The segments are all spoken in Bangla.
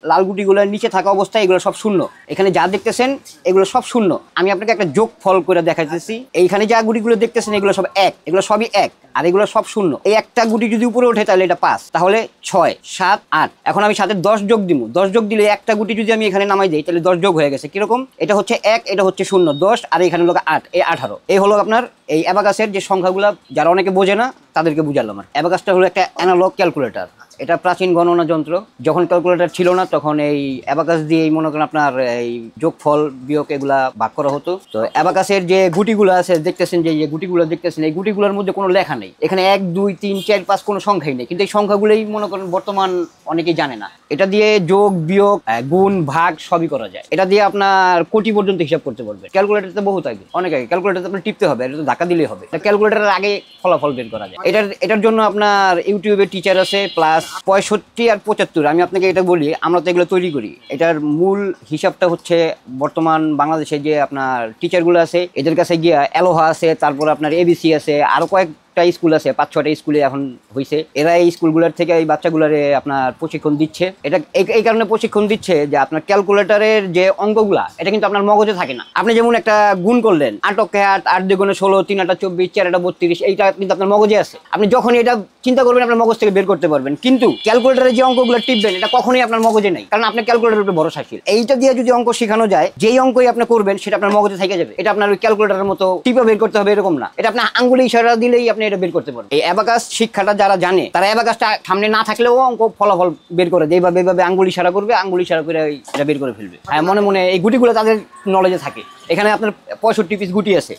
লাল গুটিগুলোর নিচে থাকা অবস্থায় এগুলো সব শূন্য। এখানে যা দেখতেছেন এগুলো সব শূন্য। আমি আপনাকে একটা যোগ ফল করে দেখাইতেছি। এইখানে যা গুটিগুলো দেখতেছেন এগুলো সব এক, এগুলো সবই এক, আর এগুলো সব শূন্য। এই একটা গুটি যদি উপরে ওঠে তাহলে এটা 5, তাহলে 6, 7, 8। এখন আমি সাথে 10 যোগ দিব। 10 যোগ দিলে একটা গুটি যদি আমি এখানে নামাই দিই তাহলে 10 যোগ হয়ে গেছে। কিরকম? এটা হচ্ছে 1, এটা হচ্ছে 0, 10, আর এখানে হলো 8, এই 18। এই হলো আপনার এই অ্যাবাকাসের যে সংখ্যাগুলো যারা অনেকে বোঝে না তাদেরকে বুঝালাম। আর অ্যাবাকাসটা হলো একটা অ্যানালগ ক্যালকুলেটর। এটা প্রাচীন গণনা যন্ত্র। যখন ক্যালকুলেটর ছিল না তখন এই অ্যাবাকাস দিয়ে মনে করেন আপনার এই যোগফল বিয়োগ এগুলা ভাগ করা হতো। তো অ্যাবাকাসের যে গুটিগুলো আছে দেখতেছেন, যে গুটিগুলো দেখতেছেন, এই গুটিগুলোর মধ্যে কোনো লেখা নেই। এখানে 1, 2, 3, 4, 5 কোনো সংখ্যাই নেই, কিন্তু এই সংখ্যাগুলোই মনে করেন বর্তমান অনেকেই জানে না। এটা দিয়ে যোগ বিয়োগ গুণ ভাগ সবই করা যায়। এটা দিয়ে আপনার কোটি পর্যন্ত হিসাব করতে পারবেন। ক্যালকুলেটরতে বহুত আগে, অনেক আগে ক্যালকুলেটর আপনার টিপতে হবে, এটা তো ধাক্কা দিলেই হবে। ক্যালকুলেটরের আগে ফলাফল বের করা যায়। এটার জন্য আপনার ইউটিউবে টিচার আছে প্লাস 65 আর 75। আমি আপনাকে এটা বলি, আমরা তো এগুলো তৈরি করি। এটার মূল হিসাবটা হচ্ছে বর্তমান বাংলাদেশে যে আপনার টিচারগুলো আছে এদের কাছে গিয়া এলোহা আছে, তারপর আপনার এবিসি আছে, আরো কয়েকটা স্কুল আছে, 5-6টা স্কুলে এখন হয়েছে। এরা এই স্কুলগুলোর থেকে এই বাচ্চাগুলোরে আপনার প্রশিক্ষণ দিচ্ছে। এটা এই কারণে প্রশিক্ষণ দিচ্ছে যে আপনার ক্যালকুলেটরের যে অঙ্কগুলা এটা কিন্তু আপনার মগজে থাকে না। আপনি যেমন একটা গুণ করলেন, 8 × 8, 8 × 16, 3 × 8 = 24, 4 × 32, এইটা কিন্তু আপনার মগজে আছে। আপনি যখন এটা চিন্তা করবেন আপনার মগজ থেকে বের করতে পারবেন। কিন্তু ক্যালকুলেটরে যে অঙ্কগুলো টিপবেন এটা কখনোই আপনার মগজে নাই, কারণ আপনার ক্যালকুলেটরের উপরে ভরসাশীল। এইটা দিয়ে যদি অঙ্ক শেখানো যায়, যেই অঙ্কই আপনি করবেন সেটা আপনার মগজে থেকে যাবে। এটা আপনার ওই ক্যালকুলেটরের মতো টিপে বের করতে হবে এরকম না। এটা আপনার আঙ্গুলে ইশারা দিলেই আপনি এটা বের করতে পারবেন। এই অ্যাবাকাস শিক্ষাটা যারা জানে তারা অ্যাবাকাসটা সামনে না থাকলেও অঙ্ক ফলাফল বের করে দেয়। এইভাবে আঙ্গুল ইশারা করবে, আঙ্গুল ইশারা করে এটা বের করে ফেলবে। হ্যাঁ, মনে মনে এই গুটিগুলো তাদের নলেজে থাকে। এখানে আপনার 65 পিস গুটি আছে,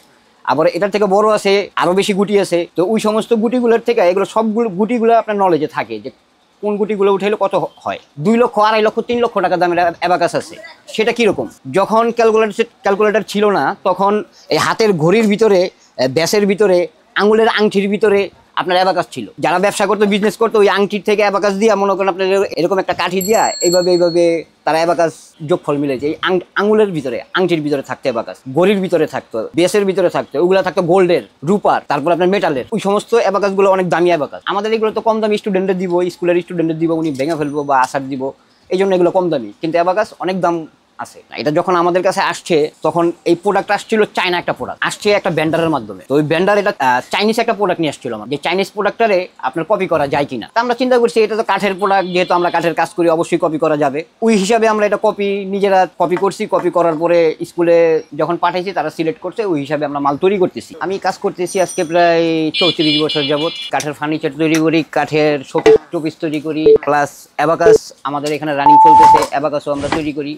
আবার এটার থেকে বড় আছে, আরো বেশি গুটি আছে। তো ওই সমস্ত গুটিগুলোর থেকে এগুলো সবগুলো গুটিগুলো আপনার নলেজে থাকে যে কোন গুটিগুলো উঠাইলে কত হয়। 2 লক্ষ, 2.5 লক্ষ, 3 লক্ষ টাকা দামের অ্যাবাকাস আছে। সেটা কিরকম? যখন ক্যালকুলেটর ছিল না তখন এই হাতের ঘড়ির ভিতরে, ব্যাসের ভিতরে, আঙুলের আংটির ভিতরে আপনার অ্যাবাকাস ছিল। যারা ব্যবসা করতো, বিজনেস করতো, ওই আংটির থেকে অ্যাবাকাস দিয়া মনে করেন আপনার এরকম একটা কাঠি দিয়া এইভাবে তারা অ্যাবাকাস যোগফল মিলেছে। এই আঙুলের ভিতরে, আংটির ভিতরে থাকতো অ্যাবাকাস, ঘড়ির ভিতরে থাকতো, বেসের ভিতরে থাকতো, ওগুলা থাকতো গোল্ডের, রূপার, তারপর আপনার মেটালের। ওই সমস্ত অ্যাবাকাস গুলো অনেক দামি অ্যাবাকাস। আমাদের এগুলো তো কম দামি, স্টুডেন্টের দিব, স্কুলের স্টুডেন্টের দিব, উনি ভেঙে ফেলবো বা আসার দিব, এই জন্য এগুলো কম দামি। কিন্তু অ্যাবাকাস অনেক দাম আছে। এটা যখন আমাদের কাছে আসছে তখন এই প্রোডাক্ট আসছিল চায়না একটা প্রোডাক্ট, আসছে একটা ভেন্ডারের মাধ্যমে। তো ওই ভেন্ডার এটা চাইনিজ একটা প্রোডাক্ট নিয়ে আসছিল আমার, যে চাইনিজ প্রোডাক্টটারে আপনার কপি করা যায় কিনা। তা আমরা চিন্তা করছি এটা তো কাঠের প্রোডাক্ট, যেহেতু আমরা কাঠের কাজ করি অবশ্যই কপি করা যাবে। ওই হিসাবে আমরা এটা নিজেরা কপি করছি। কপি করার পরে স্কুলে যখন পাঠাইছি তারা সিলেক্ট করছে, ওই হিসাবে আমরা মাল তৈরি করতেছি। আমি কাজ করতেছি আজকে প্রায় 34 বছর যাবত। কাঠের ফার্নিচার তৈরি করি, কাঠের শোপিস তৈরি করি, প্লাস অ্যাবাকাস আমাদের এখানে রানিং চলতেছে, অ্যাবাকাসও আমরা তৈরি করি।